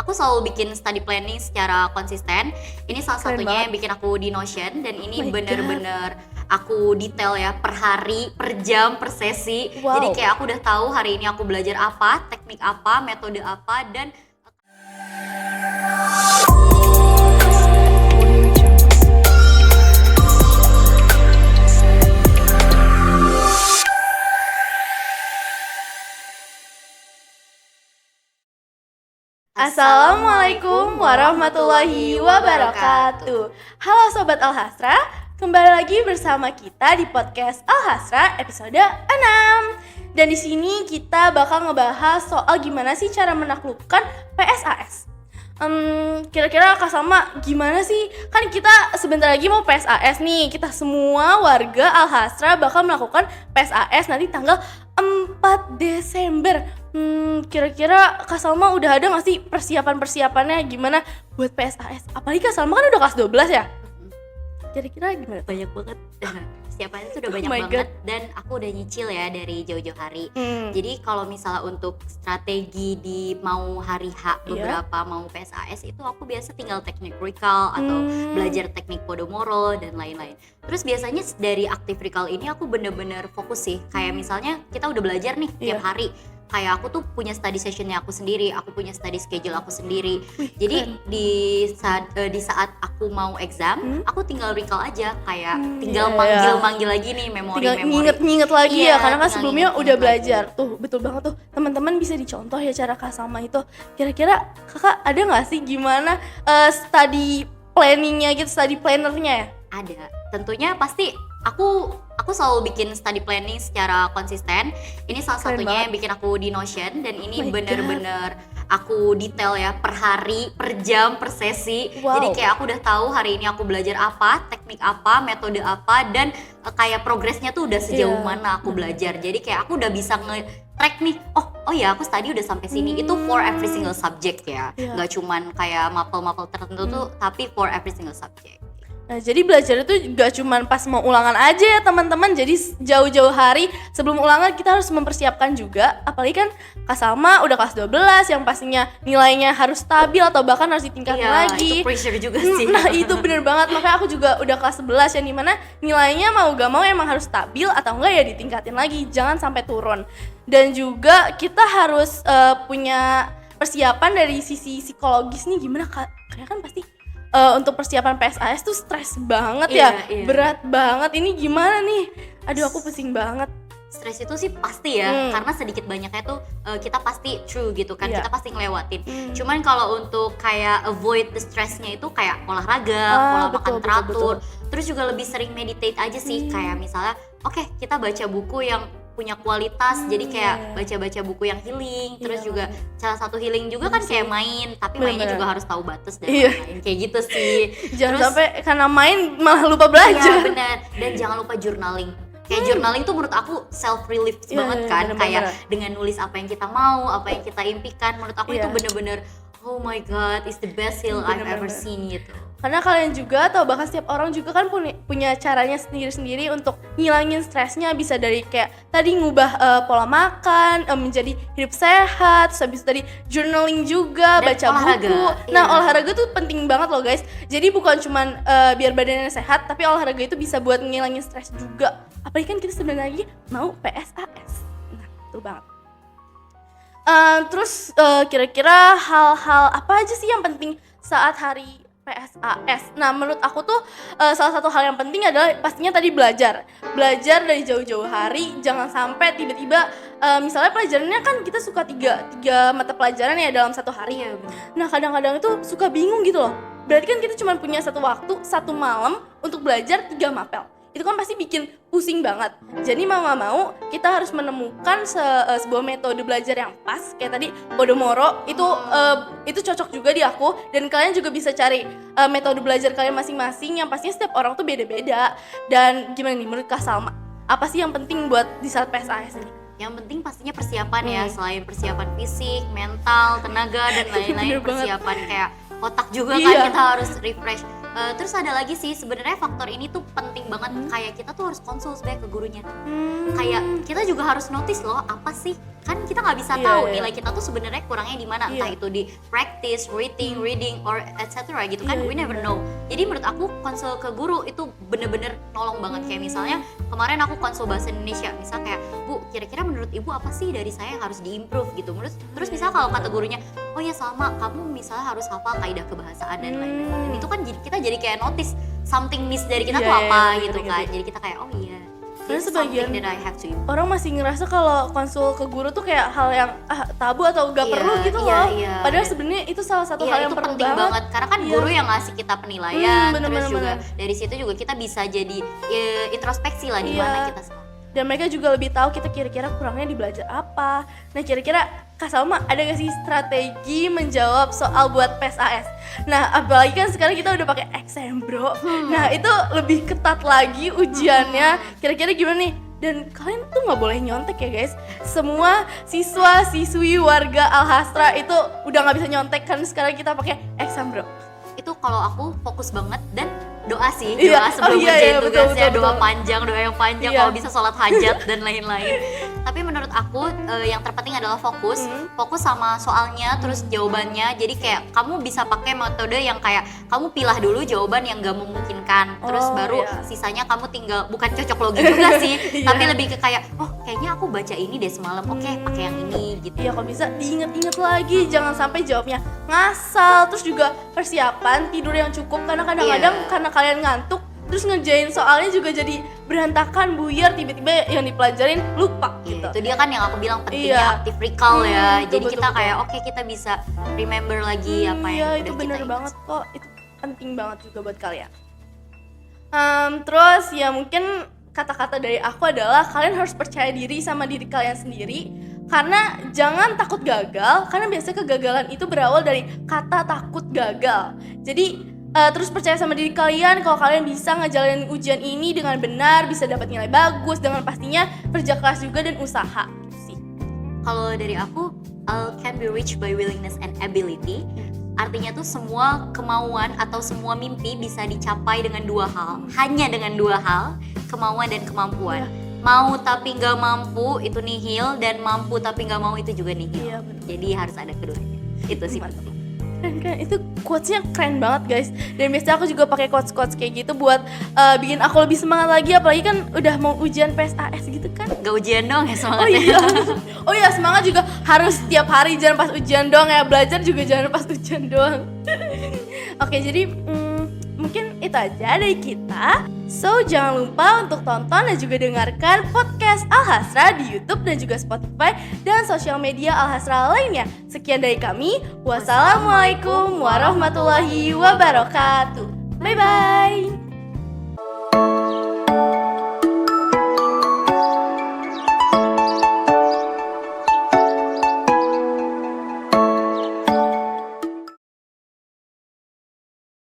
aku selalu bikin study planning secara konsisten. Ini salah Keren satunya banget. yang bikin aku di Notion, dan ini Oh my bener-bener aku detail ya, per hari, per jam, per sesi. Wow. Jadi kayak aku udah tahu hari ini aku belajar apa, teknik apa, metode apa, dan Assalamualaikum warahmatullahi wabarakatuh. Halo Sobat Alhasra, kembali lagi bersama kita di podcast Alhasra episode 6. Dan di sini kita bakal ngebahas soal gimana sih cara menaklukkan PSAS. Kira-kira Kak Salma gimana sih? Kan kita sebentar lagi mau PSAS nih. Kita semua warga Alhasra bakal melakukan PSAS nanti tanggal 4 Desember. Kira-kira Kak Salma udah ada gak sih persiapan-persiapannya gimana buat PSAS? Apalagi Kak Salma kan udah kelas 12 ya? Kira-kira gimana? banyak banget. Persiapannya tuh udah banyak Oh my banget, dan aku udah nyicil ya dari jauh-jauh hari. Jadi kalau misalnya untuk strategi di mau hari H beberapa mau PSAS itu aku biasa tinggal teknik recall atau belajar teknik Pomodoro dan lain-lain. Terus biasanya dari aktif recall ini aku bener-bener fokus sih. Kayak misalnya kita udah belajar nih tiap hari. Kayak aku tuh punya study sessionnya aku sendiri, aku punya study schedule aku sendiri. Jadi di saat aku mau exam, aku tinggal recall aja, kayak tinggal manggil lagi nih memori. Tinggal nginget-nginget lagi ya, karena kan tinggal sebelumnya nginget-nginget udah lagi. belajar. Tuh, betul banget tuh. Teman-teman bisa dicontoh ya cara Kak Salma itu. Kira-kira Kakak ada nggak sih gimana study planningnya gitu, study plannernya ya? Ada, tentunya pasti aku selalu bikin study planning secara konsisten. Ini salah Keren satunya banget. yang bikin aku di Notion, dan ini Oh my bener-bener aku detail ya, per hari, per jam, per sesi. Wow. Jadi kayak aku udah tahu hari ini aku belajar apa, teknik apa, metode apa, dan kayak progresnya tuh udah sejauh mana aku belajar. Jadi kayak aku udah bisa nge-track nih, oh ya aku tadi udah sampai sini. Itu for every single subject ya, nggak cuman kayak mapel-mapel tertentu tuh, tapi for every single subject. Nah, jadi belajar itu gak cuma pas mau ulangan aja ya teman-teman. Jadi jauh-jauh hari sebelum ulangan kita harus mempersiapkan juga. Apalagi kan Kak Salma udah kelas 12 yang pastinya nilainya harus stabil atau bahkan harus ditingkatin lagi. Itu pressure juga sih. Nah itu bener banget, makanya aku juga udah kelas 11 yang dimana nilainya mau gak mau emang harus stabil atau enggak ya ditingkatin lagi, jangan sampai turun. Dan juga kita harus punya persiapan dari sisi psikologis nih, gimana kayak kan pasti untuk persiapan PSAS tuh stres banget ya, berat banget. Ini gimana nih? Aduh aku pusing banget. Stres itu sih pasti ya, karena sedikit banyaknya tuh kita pasti true gitu kan, kita pasti ngelewatin. Cuman kalau untuk kayak avoid the stressnya itu kayak olahraga, pola makan teratur, terus juga lebih sering meditate aja sih. Kayak misalnya, oke, kita baca buku yang punya kualitas, jadi kayak baca-baca buku yang healing. Terus juga salah satu healing juga kan kayak main, tapi mainnya juga harus tahu batas dan lain-lain, kayak gitu sih. Jangan sampai karena main malah lupa belajar. Iya benar, dan jangan lupa journaling. Kayak journaling tuh menurut aku self relief banget kan, kayak dengan nulis apa yang kita mau, apa yang kita impikan. Menurut aku itu bener-bener oh my god, it's the best heal I've ever seen gitu. Karena kalian juga atau bahkan setiap orang juga kan punya caranya sendiri-sendiri untuk ngilangin stresnya. Bisa dari kayak tadi ngubah pola makan, menjadi hidup sehat, terus habis tadi journaling juga, dan baca olahraga. buku. Nah olahraga tuh penting banget loh guys. Jadi bukan cuman biar badannya sehat, tapi olahraga itu bisa buat ngilangin stres juga. Apalagi kan kita sebentar lagi mau PSAS. Nah betul banget. Terus kira-kira hal-hal apa aja sih yang penting saat hari PSAS? Nah menurut aku tuh salah satu hal yang penting adalah pastinya tadi belajar dari jauh-jauh hari. Jangan sampai tiba-tiba misalnya pelajarannya kan kita suka tiga mata pelajaran ya dalam satu hari. Nah kadang-kadang itu suka bingung gitu loh. Berarti kan kita cuma punya satu waktu, satu malam untuk belajar 3 mapel. Itu kan pasti bikin pusing banget. Jadi mau gak mau kita harus menemukan sebuah metode belajar yang pas. Kayak tadi Pomodoro itu cocok juga di aku. Dan kalian juga bisa cari metode belajar kalian masing-masing, yang pastinya setiap orang tuh beda-beda. Dan gimana nih menurut Kak Salma, apa sih yang penting buat di saat PSAS ini? Yang penting pastinya persiapan ya, selain persiapan fisik, mental, tenaga, dan lain-lain. Persiapan kayak otak juga kan, kita harus refresh. Terus ada lagi sih sebenarnya faktor ini tuh penting banget. Kayak kita tuh harus konsul sebenarnya ke gurunya. Kayak kita juga harus notice loh, apa sih kan kita nggak bisa tahu nilai kita tuh sebenarnya kurangnya di mana, entah itu di practice, reading or etc gitu kan, we never know. Jadi menurut aku konsul ke guru itu bener-bener nolong banget. Kayak misalnya kemarin aku konsul bahasa Indonesia, misal kayak, Bu, kira-kira menurut ibu apa sih dari saya yang harus diimprove gitu. Terus misal kalau kata gurunya, oh ya Salma, kamu misalnya harus hafal kaidah kebahasaan dan lain-lain. Dan itu kan kita jadi kayak notice something miss dari kita tuh apa gitu kan. Jadi kita kayak, oh iya, karena sebagian that I have to improve. orang masih ngerasa kalau konsul ke guru tuh kayak hal yang tabu atau gak perlu gitu loh. Padahal sebenarnya itu salah satu hal yang perlu penting banget. Karena kan guru yang ngasih kita penilaian, terus juga dari situ juga kita bisa jadi introspeksi lah di mana kita salah. Dan mereka juga lebih tahu kita kira-kira kurangnya di belajar apa. Nah kira-kira Kak Salma ada gak sih strategi menjawab soal buat PSAS? Nah apalagi kan sekarang kita udah pakai XM bro. Nah itu lebih ketat lagi ujiannya. Kira-kira gimana nih? Dan kalian tuh gak boleh nyontek ya guys. Semua siswa-siswi warga Alhastra itu udah gak bisa nyontek kan sekarang kita pakai XM bro. Itu kalau aku fokus banget dan doa sih, doa sebelum ngerjain tugasnya, doa panjang, doa yang panjang, kalau bisa sholat hajat dan lain-lain. Tapi menurut aku yang terpenting adalah fokus sama soalnya, terus jawabannya. Jadi kayak kamu bisa pakai metode yang kayak kamu pilah dulu jawaban yang gak memungkinkan, terus baru sisanya kamu tinggal, bukan cocok logi juga sih, tapi lebih ke kayak, oh kayaknya aku baca ini deh semalam, oke pakai yang ini gitu. Iya, kalau bisa diinget-inget lagi, jangan sampai jawabnya ngasal. Terus juga persiapan tidur yang cukup, karena kadang-kadang karena kalian ngantuk terus ngerjain soalnya juga jadi berantakan, buyar, tiba-tiba yang dipelajarin lupa gitu. Itu dia kan yang aku bilang pentingnya active recall ya. Jadi betul, kita kayak oke, kita bisa remember lagi apa yang itu udah bener kita banget kok, itu penting banget juga buat kalian. Terus ya mungkin kata-kata dari aku adalah kalian harus percaya diri sama diri kalian sendiri. Karena jangan takut gagal, karena biasanya kegagalan itu berawal dari kata takut gagal. Jadi terus percaya sama diri kalian kalau kalian bisa ngejalanin ujian ini dengan benar, bisa dapat nilai bagus, dengan pastinya kerja keras juga dan usaha sih. Kalau dari aku, all can be reached by willingness and ability. Artinya tuh semua kemauan atau semua mimpi bisa dicapai dengan dua hal, hanya dengan dua hal, kemauan dan kemampuan. Mau tapi nggak mampu itu nihil, dan mampu tapi nggak mau itu juga nihil. Jadi harus ada keduanya. Itu sih penting. Keren, itu quotes-nya keren banget guys. Dan biasanya aku juga pakai quotes-quotes kayak gitu buat bikin aku lebih semangat lagi. Apalagi kan udah mau ujian PSAS gitu kan. Gak ujian dong ya semangatnya. Oh iya, semangat juga harus setiap hari, jangan pas ujian doang ya. Belajar juga jangan pas ujian doang. Oke, jadi mungkin itu aja dari kita. So, jangan lupa untuk tonton dan juga dengarkan podcast Alhastra di YouTube dan juga Spotify dan sosial media Alhastra lainnya. Sekian dari kami. Wassalamualaikum warahmatullahi wabarakatuh. Bye-bye.